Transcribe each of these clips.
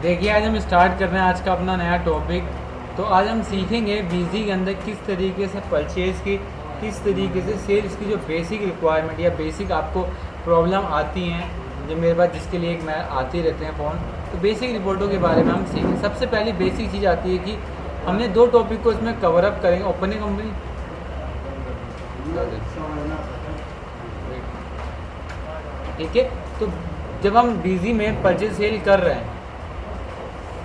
देखिए आज हम स्टार्ट कर रहे हैं आज का अपना नया टॉपिक। तो आज हम सीखेंगे बीजी के अंदर किस तरीके से परचेज़ की, किस तरीके से सेल्स की जो बेसिक रिक्वायरमेंट या बेसिक आपको प्रॉब्लम आती हैं, जो मेरे पास जिसके लिए एक मैं आते रहते हैं फ़ोन, तो बेसिक रिपोर्टों के बारे में हम सीखें। सबसे पहली बेसिक चीज़ आती है कि हमने दो टॉपिक को इसमें कवर अप करेंगे। ओपनिंग कंपनी, ठीक है। तो जब हम बीजी में परचेज सेल कर रहे हैं,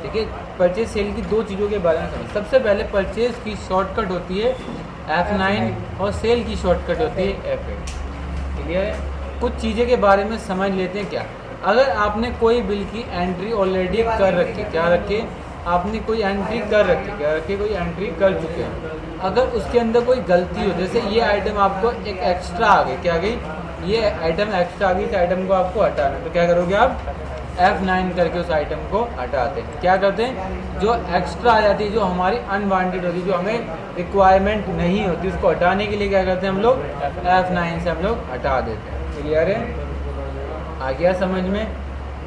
ठीक है, परचेज सेल की दो चीज़ों के बारे में समझ। सबसे पहले परचेज की शॉर्टकट होती है F9 और सेल की शॉर्टकट होती है F8। क्लियर है? कुछ चीज़ें के बारे में समझ लेते हैं। क्या अगर आपने कोई बिल की एंट्री ऑलरेडी कर रखी, क्या रखी, आपने कोई एंट्री कर रखी, क्या रखी, कोई एंट्री कर चुके हैं, अगर उसके अंदर कोई गलती हो, जैसे ये आइटम आपको एक एक्स्ट्रा आ गई, क्या आ गई, ये आइटम एक्स्ट्रा आ गई, इस आइटम को आपको हटाना, तो क्या करोगे आप F9 करके उस आइटम को हटाते हैं। क्या करते हैं, जो एक्स्ट्रा आ जाती है, जो हमारी अनवांटेड होती है, जो हमें रिक्वायरमेंट नहीं होती, उसको हटाने के लिए क्या करते हैं हम लोग, F9 से हम लोग हटा देते हैं। क्लियर है? आ गया समझ में?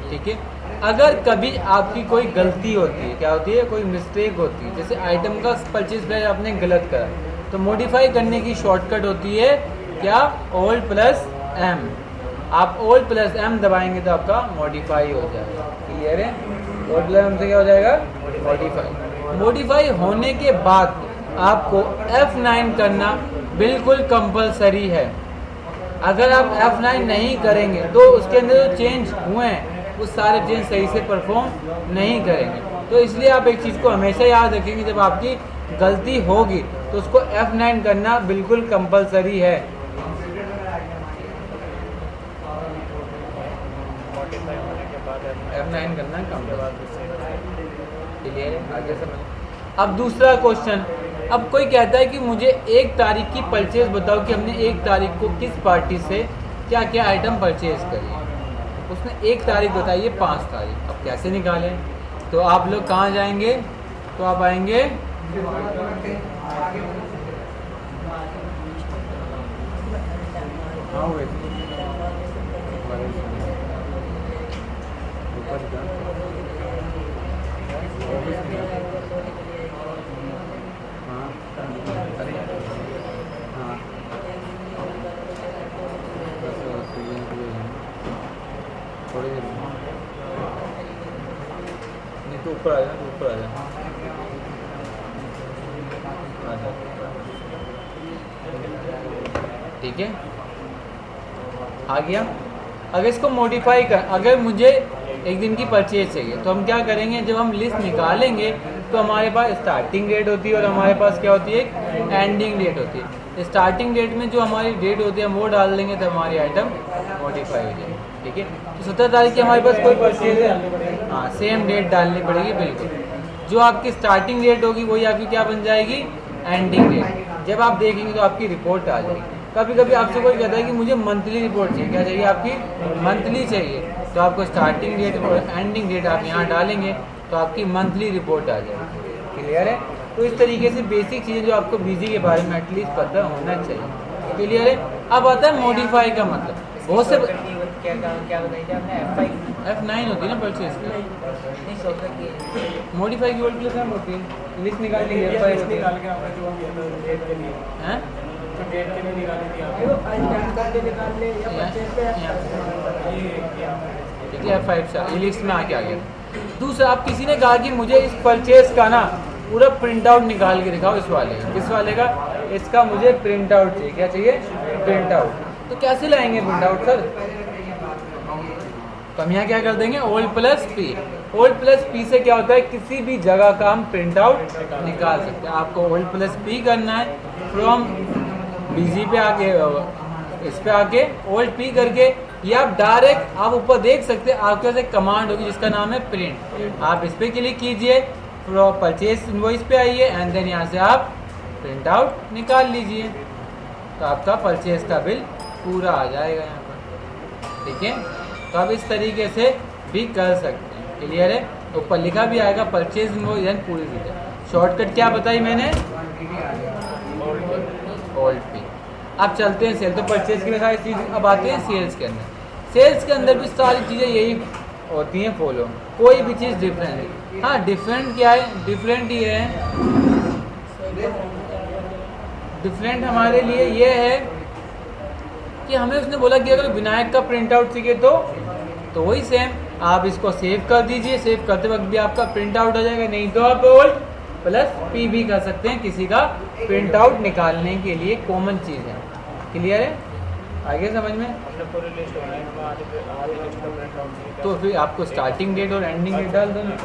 ठीक है। अगर कभी आपकी कोई गलती होती है, क्या होती है, कोई मिस्टेक होती है, जैसे आइटम का परचेज प्राइस आपने गलत करा, तो मॉडिफाई करने की शॉर्टकट होती है क्या, Alt प्लस M। आप Alt प्लस M दबाएंगे तो आपका मॉडिफाई हो जाएगा। क्लियर है? Alt प्लस M से क्या हो जाएगा, मॉडिफाई। मॉडिफाई होने के बाद आपको F9 करना बिल्कुल कंपलसरी है। अगर आप F9 नहीं करेंगे तो उसके अंदर जो चेंज हुए हैं वो सारे चेंज सही से परफॉर्म नहीं करेंगे। तो इसलिए आप एक चीज़ को हमेशा याद रखेंगे, जब आपकी गलती होगी तो उसको F9 करना बिल्कुल कंपलसरी है। F9 करना क्लियर है? आगे समझ। अब दूसरा क्वेश्चन, अब कोई कहता है कि मुझे 1 तारीख की परचेज बताओ कि हमने 1 तारीख को किस पार्टी से क्या क्या आइटम परचेज करी। उसने 1 तारीख बताई है, 5 तारीख। अब कैसे निकालें? तो आप लोग कहाँ जाएंगे, तो आप आएंगे थोड़ी देर नहीं तो ऊपर आ जाना, तो ऊपर आ जाना, ठीक है, आ गया। अगर इसको मॉडिफाई कर, अगर मुझे एक दिन की परचेज चाहिए तो हम क्या करेंगे, जब हम लिस्ट निकालेंगे तो हमारे पास स्टार्टिंग डेट होती है और हमारे पास क्या होती है, एंडिंग डेट होती है। स्टार्टिंग डेट में जो हमारी डेट होती है हम वो डाल देंगे तो हमारी आइटम मॉडिफाई हो जाएगी। ठीक है, तो 17 तारीख की हमारे पास कोई परचेज है, हाँ सेम डेट डालनी पड़ेगी बिल्कुल। जो आपकी स्टार्टिंग डेट होगी वही आपकी क्या बन जाएगी, एंडिंग डेट। जब आप देखेंगे तो आपकी रिपोर्ट आ जाएगी। कभी कभी आपसे कोई कहता है कि मुझे मंथली रिपोर्ट चाहिए, क्या चाहिए, आपकी मंथली चाहिए, तो आपको स्टार्टिंग डेट और एंडिंग डेट आप यहाँ डालेंगे तो आपकी मंथली रिपोर्ट आ जाएगी। क्लियर है? तो इस तरीके से बेसिक चीज़ें जो आपको बीजी के बारे में एटलीस्ट पता होना चाहिए। क्लियर है? अब आता है मॉडिफाई का मतलब। बहुत से क्या बताई थी आपने, F9 होती है ना परचेज की, मॉडिफाई की वर्ड प्लस होती है, लिस्ट निकाल के F5 होती है, हैं ठीक है, F5 से ये लिस्ट में आके आ गया। दूसरा, आप किसी ने कहा कि मुझे इस परचेज का ना पूरा प्रिंट आउट निकाल के दिखाओ, इस वाले का, किस वाले का, इसका मुझे प्रिंट आउट चाहिए। क्या चाहिए, प्रिंट आउट। तो कैसे लाएंगे प्रिंट आउट सर? तो हम यहाँ क्या कर देंगे, Alt plus P। Alt plus P से क्या होता है, किसी भी जगह का हम प्रिंट आउट निकाल सकते हैं। आपको Alt प्लस P करना है, फ्रॉम बीजी पे आके इस पे आके Alt P करके, या आप डायरेक्ट आप ऊपर देख सकते हैं आपके पास एक कमांड होगी जिसका नाम है प्रिंट। आप इस पे क्लिक कीजिए, परचेज इनवॉइस पे आइए एंड देन यहाँ से आप प्रिंट आउट निकाल लीजिए, तो आपका परचेज का बिल पूरा आ जाएगा यहाँ पर। ठीक है, तो आप इस तरीके से भी कर सकते हैं। क्लियर है? ऊपर लिखा भी आएगा परचेज इनवॉइस एंड पूरी डिटेल। शॉर्टकट क्या बताई मैंने, Alt P। अब चलते हैं सेल। तो परचेज की सारी चीज़, अब आते हैं सेल्स के अंदर। सेल्स के अंदर भी सारी चीज़ें यही होती हैं फॉलो, कोई भी चीज़ डिफरेंट है। हाँ डिफरेंट क्या है, डिफरेंट ये है, डिफरेंट हमारे लिए ये है कि हमें उसने बोला कि अगर विनायक का प्रिंट आउट चाहिए तो वही सेम आप इसको सेव कर दीजिए, सेव करते वक्त भी आपका प्रिंट आउट हो जाएगा, नहीं तो आप ओल्ड प्लस पी भी कर सकते हैं किसी का प्रिंट आउट निकालने के लिए, कॉमन चीज़ है। क्लियर है, आगे समझ में? हमने पूरी लिस्ट बनाई, हमें आधी लिस्ट का प्रिंट आउट चाहिए। तो फिर आपको स्टार्टिंग डेट और एंडिंग डेट डाल दो ना,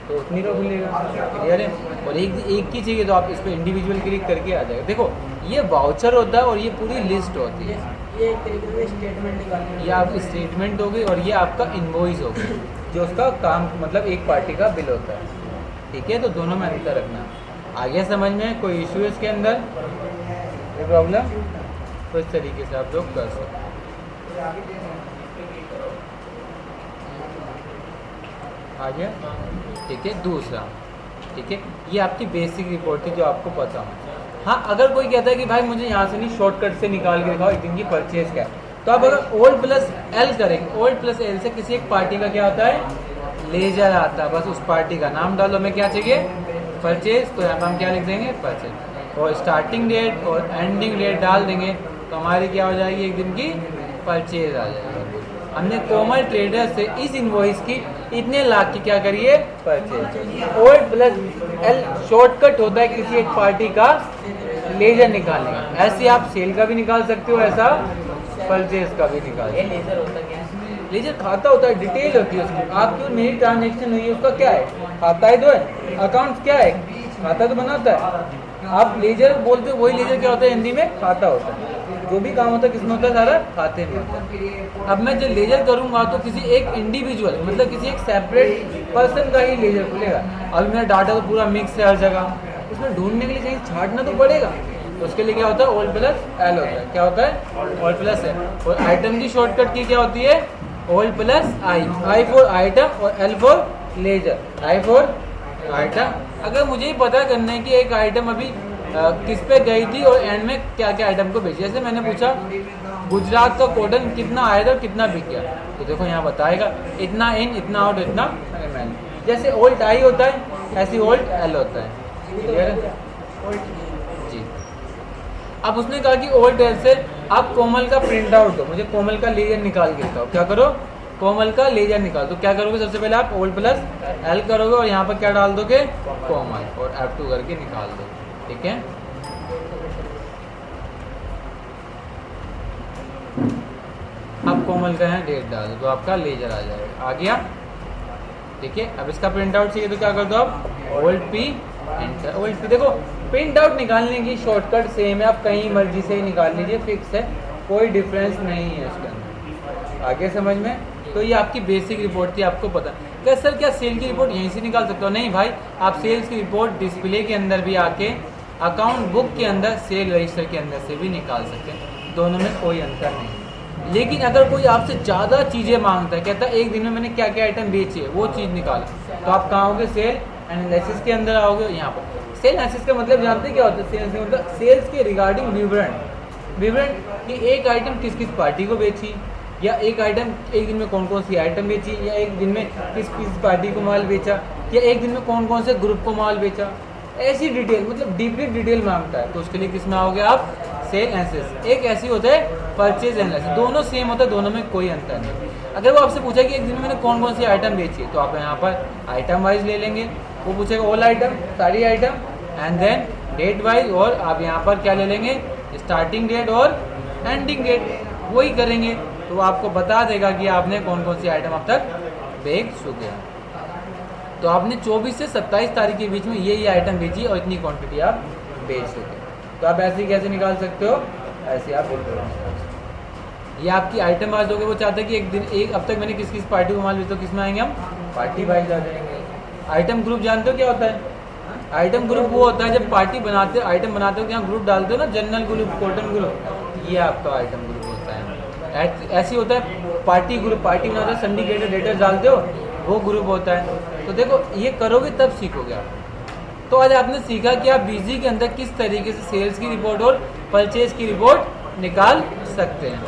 तो उतनी का खुलेगा। क्लियर है, और एक ही चाहिए तो आप इस पर इंडिविजुअल क्लिक करके आ जाएगा। देखो ये वाउचर होता है और ये पूरी लिस्ट होती है, ये एक तरीके से स्टेटमेंट निकालने, ये आपकी स्टेटमेंट होगी और ये आपका इनवॉइस होगी जो उसका काम मतलब एक पार्टी का बिल होता है। ठीक है, तो दोनों में अंतर रखना। आगे समझ में कोई इशू है इसके अंदर, कोई प्रॉब्लम? तो इस तरीके से आप लोग कर सकते हैं। आ गया? ठीक है, दूसरा, ठीक है, ये आपकी बेसिक रिपोर्ट थी जो आपको पता हो। हाँ अगर कोई कहता है कि भाई मुझे यहाँ से नहीं शॉर्टकट से निकाल के दिखाओ एक दिन की परचेज क्या है, तो आप अगर ओल्ड प्लस एल करेंगे, ओल्ड प्लस एल से किसी एक पार्टी का क्या होता है, लेजर आता है, बस उस पार्टी का नाम डालो, हमें क्या चाहिए, परचेज, तो यहाँ पर हम क्या लिख देंगे, परचेज, और स्टार्टिंग डेट और एंडिंग डेट डाल देंगे तो हमारी क्या हो जाएगी, एक दिन की परचेज आ जाएगी। हमने कोमल ट्रेडर से इस इनवॉइस की इतने लाख की क्या करिए, purchase. Old plus L shortcut होता है किसी एक पार्टी का लेजर निकालने का, ऐसे आप सेल का भी निकाल सकते हो, ऐसा परचेज का भी निकाल सकते हो। लेजर होता क्या है? लेजर खाता होता है, डिटेल होती है उसमें, आपकी और मेरी ट्रांजेक्शन हुई है उसका क्या है, खाता है तो है, अकाउंट क्या है, खाता तो बनाता है। आप लेजर बोलते हो, वही लेजर क्या होता है हिंदी में, खाता होता है। जो भी काम होता है किसमें होता है, सारा खाते में होता है। अब मैं जब लेजर करूंगा तो किसी एक इंडिविजुअल मतलब किसी एक सेपरेट पर्सन का ही लेजर खुलेगा। अभी मेरा डाटा तो पूरा मिक्स है हर जगह, उसमें ढूंढने के लिए कहीं छांटना तो पड़ेगा, तो उसके लिए क्या होता है, ओल्ड प्लस एल होता है। क्या होता है, ओल्ड प्लस एल। और आइटम की शॉर्टकट की क्या होती है, alt plus I, I for item और L for ledger, I for item. अगर मुझे ही पता करना है कि एक आइटम अभी किस पे गई थी और एंड में क्या क्या आइटम को बेची, जैसे मैंने पूछा गुजरात का कॉटन कितना आया था और कितना बिक गया, तो देखो यहाँ बताएगा इतना इन, इतना आउट, इतना एम। जैसे ओल्ड आई होता है ऐसे ओल्ड एल होता है। क्लियर है जी। अब उसने कहा कि ओल्ड एल से आप कोमल का प्रिंट आउट दो, मुझे कोमल का लेजर निकाल के दिखाओ। क्या करो, कोमल का लेजर निकाल। तो क्या करोगे, सबसे पहले आप ओल्ड प्लस एल करोगे और यहाँ पर क्या डाल दोगे, कोमल, और F2 करके निकाल दो। ठीक है, अब कोमल का है डेट डाल दो तो आपका लेजर आ जाएगा, आ गया। ठीक है, अब इसका प्रिंट आउट चाहिए तो क्या कर दो आप, old P enter. Old P, देखो प्रिंट आउट निकालने की शॉर्टकट सेम है, आप कहीं मर्जी से ही निकाल लीजिए, फिक्स है, कोई डिफरेंस नहीं है इसके अंदर। आगे समझ में? तो ये आपकी बेसिक रिपोर्ट थी, आपको पता। क्या सर क्या सेल की रिपोर्ट यहीं से निकाल सकते हो? नहीं भाई, आप सेल्स की रिपोर्ट डिस्प्ले के अंदर भी आके अकाउंट बुक के अंदर सेल रजिस्टर के अंदर से भी निकाल सकते हैं, दोनों में कोई अंतर नहीं। लेकिन अगर कोई आपसे ज़्यादा चीज़ें मांगता है, कहता है एक दिन में मैंने क्या क्या आइटम बेची है, वो चीज़ निकालो, तो आप कहाँ आओगे, सेल एनालिसिस के अंदर आओगे। यहाँ पर सेल एनालिसिस का मतलब जानते हैं क्या होता है, सेल्स मतलब सेल्स के रिगार्डिंग विवरण कि एक आइटम किस किस पार्टी को बेची, या एक आइटम एक दिन में कौन कौन सी आइटम बेची, या एक दिन में किस किस पार्टी को माल बेचा, या एक दिन में कौन कौन से ग्रुप को माल बेचा, ऐसी डिटेल मतलब डीपली डिटेल मांगता है। तो उसके लिए किस में आओगे आप, सेल एनालिसिस। एक ऐसी होता है परचेज एनालिसिस, दोनों सेम होता है, दोनों में कोई अंतर नहीं। अगर वो आपसे पूछे कि एक दिन में मैंने कौन कौन सी आइटम बेची है, तो आप यहाँ पर आइटम वाइज ले लेंगे। वो पूछेगा ऑल आइटम, सारी item, and then date wise, और आप यहाँ पर क्या ले लेंगे, स्टार्टिंग डेट और एंडिंग डेट, वही करेंगे तो वो आपको बता देगा कि आपने कौन कौन सी आइटम अब तक बेच चुके हैं। तो आपने 24 से 27 तारीख के बीच में ये आइटम बेची और इतनी क्वांटिटी आप बेच चुके। तो आप ऐसे ही कैसे निकाल सकते हो, ऐसे आप बिल्कुल। ये आपकी आइटम वाइज हो गए, वो चाहते हैं कि एक दिन एक अब तक मैंने किस किस पार्टी को माल बेचा, तो किस में आएंगे हम, पार्टी वाइज आ जाएंगे। आइटम ग्रुप जानते हो क्या होता है, आइटम ग्रुप वो होता है जब पार्टी बनाते आइटम बनाते हो यहाँ ग्रुप डालते हो ना, जनरल ग्रुप, कॉटन ग्रुप, ये आपका आइटम ग्रुप होता है। ऐसी होता है पार्टी ग्रुप, पार्टी बनाते हो सिंडिकेटेड डेटर डालते हो, वो ग्रुप होता है। तो देखो ये करोगे तब सीखोगे आप। तो आज आपने सीखा कि आप बीजी के अंदर किस तरीके से सेल्स की रिपोर्ट और परचेज की रिपोर्ट निकाल सकते हैं।